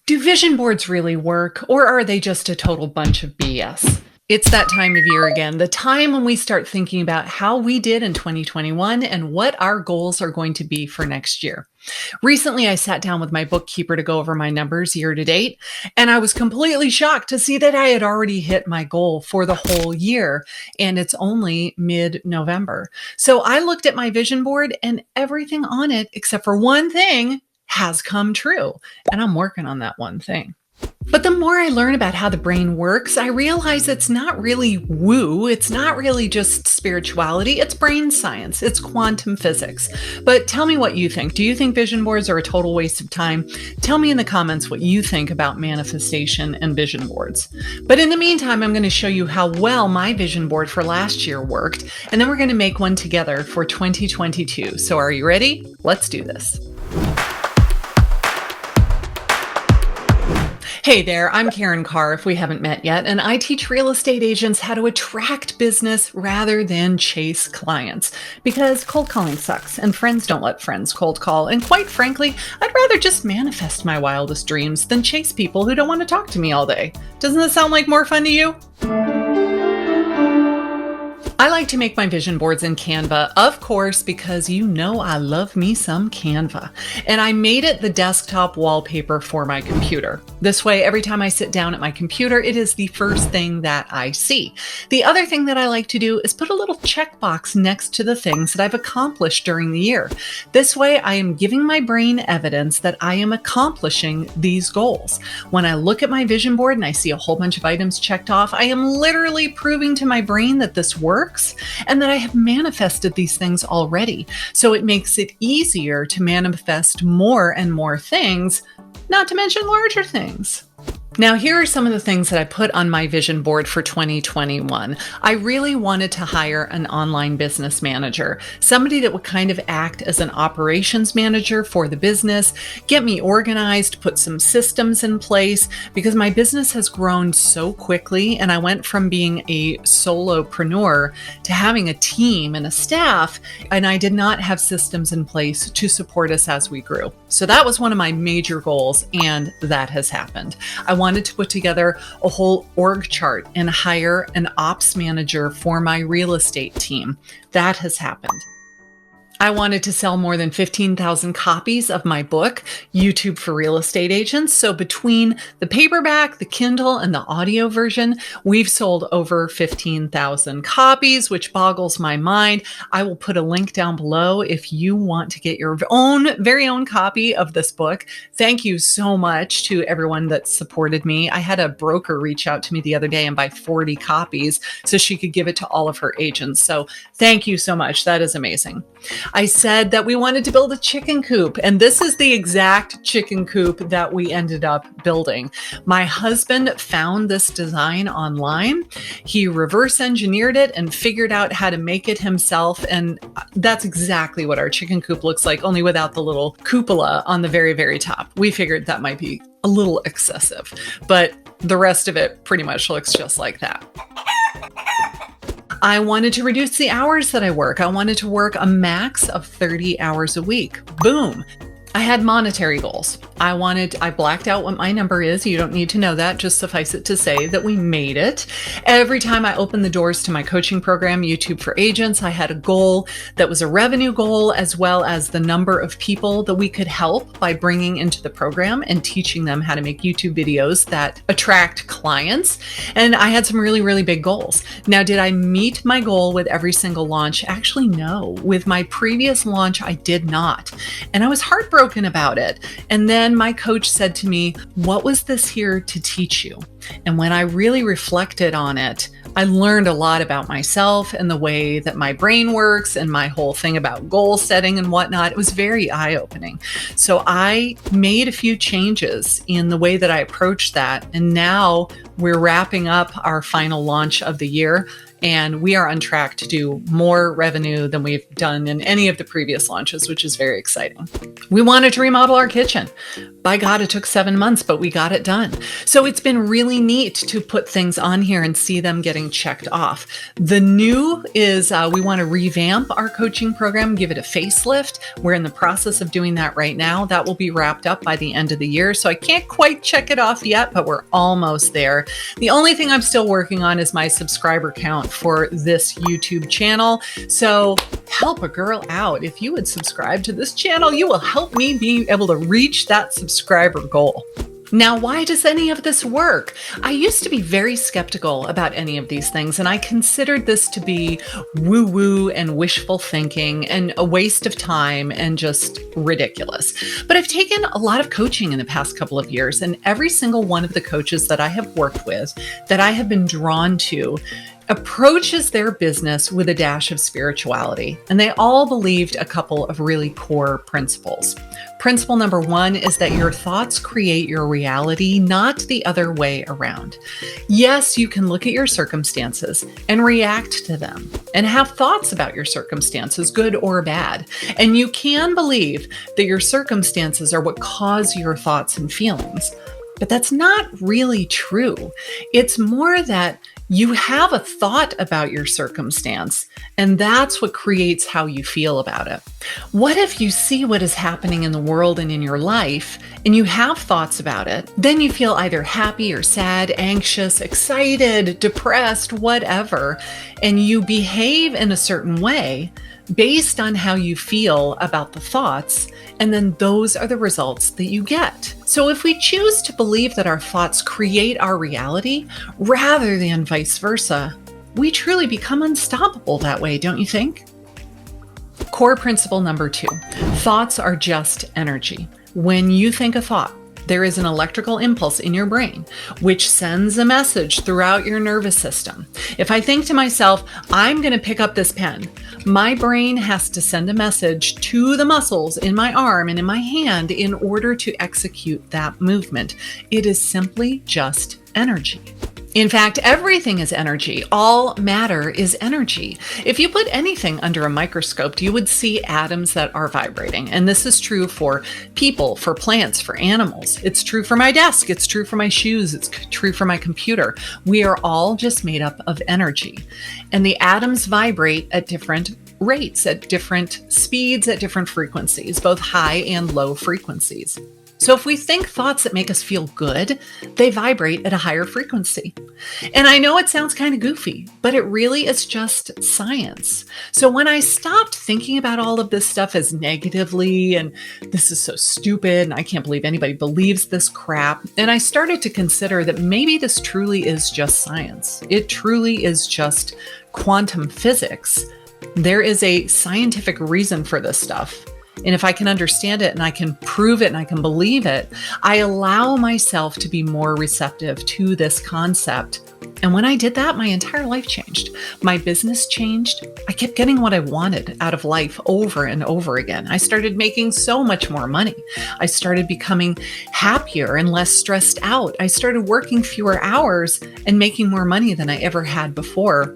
Do vision boards really work, or are they just a total bunch of BS? It's that time of year again, the time when we start thinking about how we did in 2021 and what our goals are going to be for next year. Recently, I sat down with my bookkeeper to go over my numbers year to date, and I was completely shocked to see that I had already hit my goal for the whole year, and it's only mid-November. So I looked at my vision board, and everything on it, except for one thing, has come true, and I'm working on that one thing. But the more I learn about how the brain works, I realize it's not really woo. It's not really just spirituality. It's brain science. It's quantum physics. But tell me what you think. Do you think vision boards are a total waste of time? Tell me in the comments what you think about manifestation and vision boards. But in the meantime, I'm going to show you how well my vision board for last year worked. And then we're going to make one together for 2022. So are you ready? Let's do this. Hey there, I'm Karin Carr, if we haven't met yet, and I teach real estate agents how to attract business rather than chase clients. Because cold calling sucks, and friends don't let friends cold call, and quite frankly, I'd rather just manifest my wildest dreams than chase people who don't want to talk to me all day. Doesn't that sound like more fun to you? I like to make my vision boards in Canva, of course, because you know I love me some Canva. And I made it the desktop wallpaper for my computer. This way, every time I sit down at my computer, it is the first thing that I see. The other thing that I like to do is put a little checkbox next to the things that I've accomplished during the year. This way, I am giving my brain evidence that I am accomplishing these goals. When I look at my vision board and I see a whole bunch of items checked off, I am literally proving to my brain that this works and that I have manifested these things already. So it makes it easier to manifest more and more things, not to mention larger things. Now, here are some of the things that I put on my vision board for 2021. I really wanted to hire an online business manager, somebody that would kind of act as an operations manager for the business, get me organized, put some systems in place, because my business has grown so quickly, and I went from being a solopreneur to having a team and a staff, and I did not have systems in place to support us as we grew. So that was one of my major goals, and that has happened. I wanted to put together a whole org chart and hire an ops manager for my real estate team. That has happened. I wanted to sell more than 15,000 copies of my book, YouTube for Real Estate Agents. So between the paperback, the Kindle, and the audio version, we've sold over 15,000 copies, which boggles my mind. I will put a link down below if you want to get your very own copy of this book. Thank you so much to everyone that supported me. I had a broker reach out to me the other day and buy 40 copies so she could give it to all of her agents. So thank you so much. That is amazing. I said that we wanted to build a chicken coop, and this is the exact chicken coop that we ended up building. My husband found this design online. He reverse engineered it and figured out how to make it himself, and that's exactly what our chicken coop looks like, only without the little cupola on the very, very top. We figured that might be a little excessive, but the rest of it pretty much looks just like that. I wanted to reduce the hours that I work. I wanted to work a max of 30 hours a week. Boom. I had monetary goals. I blacked out what my number is. You don't need to know that. Just suffice it to say that we made it. Every time I opened the doors to my coaching program, YouTube for Agents, I had a goal that was a revenue goal, as well as the number of people that we could help by bringing into the program and teaching them how to make YouTube videos that attract clients. And I had some really, really big goals. Now, did I meet my goal with every single launch? Actually, no. With my previous launch, I did not. And I was heartbroken about it. And then my coach said to me, "What was this here to teach you?" And when I really reflected on it, I learned a lot about myself and the way that my brain works and my whole thing about goal setting and whatnot. It was very eye-opening. So I made a few changes in the way that I approached that. And now we're wrapping up our final launch of the year. And we are on track to do more revenue than we've done in any of the previous launches, which is very exciting. We wanted to remodel our kitchen. By God, it took 7 months, but we got it done. So it's been really neat to put things on here and see them getting checked off. The new is we want to revamp our coaching program, give it a facelift. We're in the process of doing that right now. That will be wrapped up by the end of the year. So I can't quite check it off yet, but we're almost there. The only thing I'm still working on is my subscriber count for this YouTube channel. So help a girl out. If you would subscribe to this channel, you will help me be able to reach that subscriber goal. Now, why does any of this work? I used to be very skeptical about any of these things, and I considered this to be woo-woo and wishful thinking and a waste of time and just ridiculous. But I've taken a lot of coaching in the past couple of years, and every single one of the coaches that I have worked with, that I have been drawn to, approaches their business with a dash of spirituality. And they all believed a couple of really core principles. Principle number one is that your thoughts create your reality, not the other way around. Yes, you can look at your circumstances and react to them and have thoughts about your circumstances, good or bad. And you can believe that your circumstances are what cause your thoughts and feelings. But that's not really true. It's more that you have a thought about your circumstance, and that's what creates how you feel about it. What if you see what is happening in the world and in your life, and you have thoughts about it? Then you feel either happy or sad, anxious, excited, depressed, whatever, and you behave in a certain way based on how you feel about the thoughts, and then those are the results that you get. So if we choose to believe that our thoughts create our reality rather than vice versa, we truly become unstoppable that way, don't you think? Core principle number 2, thoughts are just energy. When you think a thought, there is an electrical impulse in your brain, which sends a message throughout your nervous system. If I think to myself, I'm going to pick up this pen, my brain has to send a message to the muscles in my arm and in my hand in order to execute that movement. It is simply just energy. In fact, everything is energy. All matter is energy. If you put anything under a microscope, you would see atoms that are vibrating. And this is true for people, for plants, for animals. It's true for my desk. It's true for my shoes. It's true for my computer. We are all just made up of energy. And the atoms vibrate at different rates, at different speeds, at different frequencies, both high and low frequencies. So if we think thoughts that make us feel good, they vibrate at a higher frequency. And I know it sounds kind of goofy, but it really is just science. So when I stopped thinking about all of this stuff as negatively, and this is so stupid, and I can't believe anybody believes this crap, and I started to consider that maybe this truly is just science. It truly is just quantum physics. There is a scientific reason for this stuff. And if I can understand it and I can prove it and I can believe it, I allow myself to be more receptive to this concept. And when I did that, my entire life changed. My business changed. I kept getting what I wanted out of life over and over again. I started making so much more money. I started becoming happier and less stressed out. I started working fewer hours and making more money than I ever had before.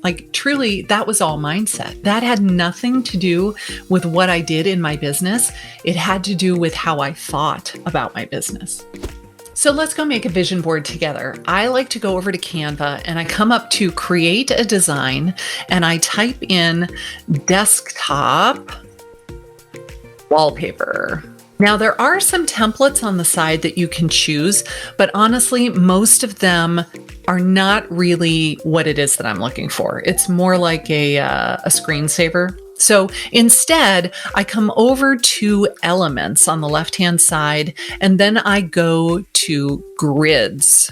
Like truly, that was all mindset. That had nothing to do with what I did in my business. It had to do with how I thought about my business. So let's go make a vision board together. I like to go over to Canva and I come up to create a design and I type in desktop wallpaper. Now, there are some templates on the side that you can choose, but honestly, most of them are not really what it is that I'm looking for. It's more like a screensaver. So instead, I come over to elements on the left-hand side, and then I go to grids.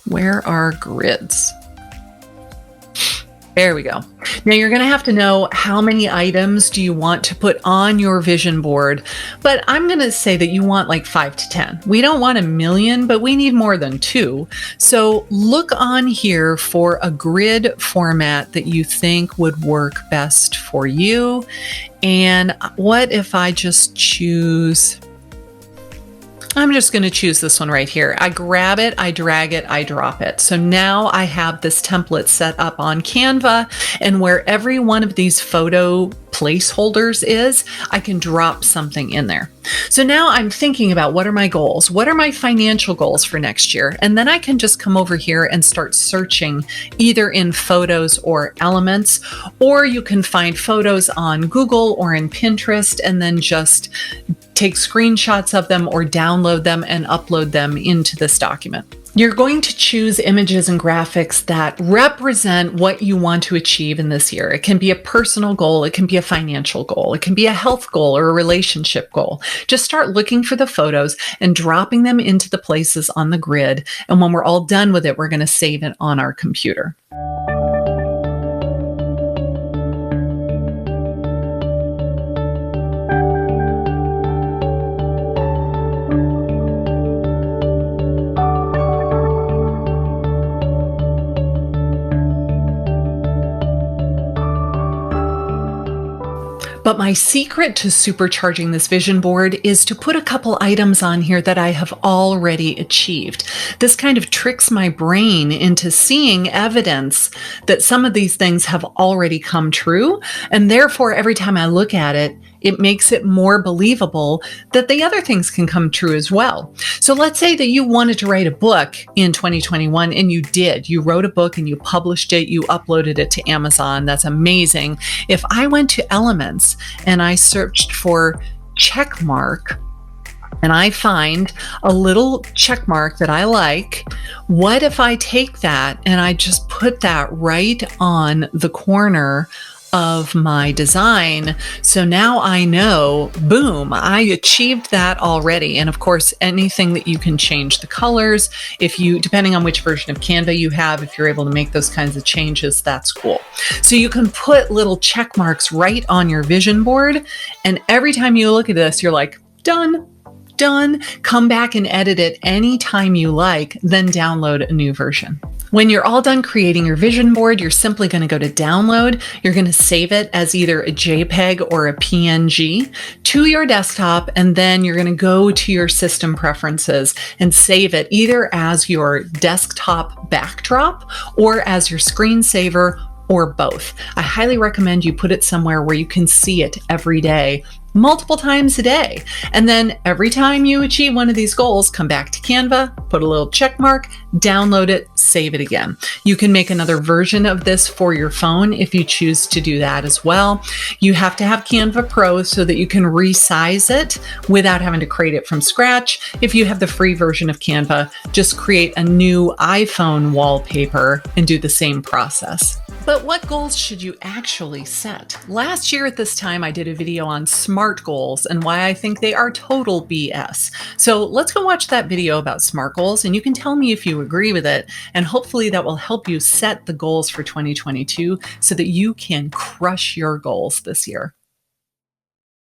Where are grids? There we go. Now you're going to have to know how many items do you want to put on your vision board, but I'm going to say that you want like 5 to 10. We don't want 1 million, but we need more than 2. So look on here for a grid format that you think would work best for you. And what if I just choose I'm just going to choose this one right here. I grab it, I drag it, I drop it. So now I have this template set up on Canva, and where every one of these photo placeholders is, I can drop something in there. So now I'm thinking about, what are my goals? What are my financial goals for next year? And then I can just come over here and start searching either in Photos or Elements, or you can find photos on Google or in Pinterest and then just take screenshots of them or download them and upload them into this document. You're going to choose images and graphics that represent what you want to achieve in this year. It can be a personal goal, it can be a financial goal, it can be a health goal or a relationship goal. Just start looking for the photos and dropping them into the places on the grid. And when we're all done with it, we're going to save it on our computer. But my secret to supercharging this vision board is to put a couple items on here that I have already achieved. This kind of tricks my brain into seeing evidence that some of these things have already come true. And therefore, every time I look at it, it makes it more believable that the other things can come true as well. So let's say that you wanted to write a book in 2021 and you did. You wrote a book and you published it, you uploaded it to Amazon. That's amazing. If I went to Elements and I searched for check mark, and I find a little check mark that I like, what if I take that and I just put that right on the corner of my design? So now I know, boom, I achieved that already. And of course, anything that you can change the colors, if you, depending on which version of Canva you have, if you're able to make those kinds of changes, that's cool. So you can put little check marks right on your vision board. And every time you look at this, you're like, done. Done. Come back and edit it anytime you like, then download a new version. When you're all done creating your vision board, you're simply going to go to download. You're going to save it as either a JPEG or a PNG to your desktop, and then you're going to go to your system preferences and save it either as your desktop backdrop or as your screensaver, or both. I highly recommend you put it somewhere where you can see it every day, multiple times a day. And then every time you achieve one of these goals, come back to Canva, put a little check mark, download it, save it again. You can make another version of this for your phone if you choose to do that as well. You have to have Canva Pro so that you can resize it without having to create it from scratch. If you have the free version of Canva, just create a new iPhone wallpaper and do the same process. But what goals should you actually set? Last year at this time, I did a video on SMART goals and why I think they are total BS. So let's go watch that video about SMART goals, and you can tell me if you agree with it. And hopefully that will help you set the goals for 2022 so that you can crush your goals this year.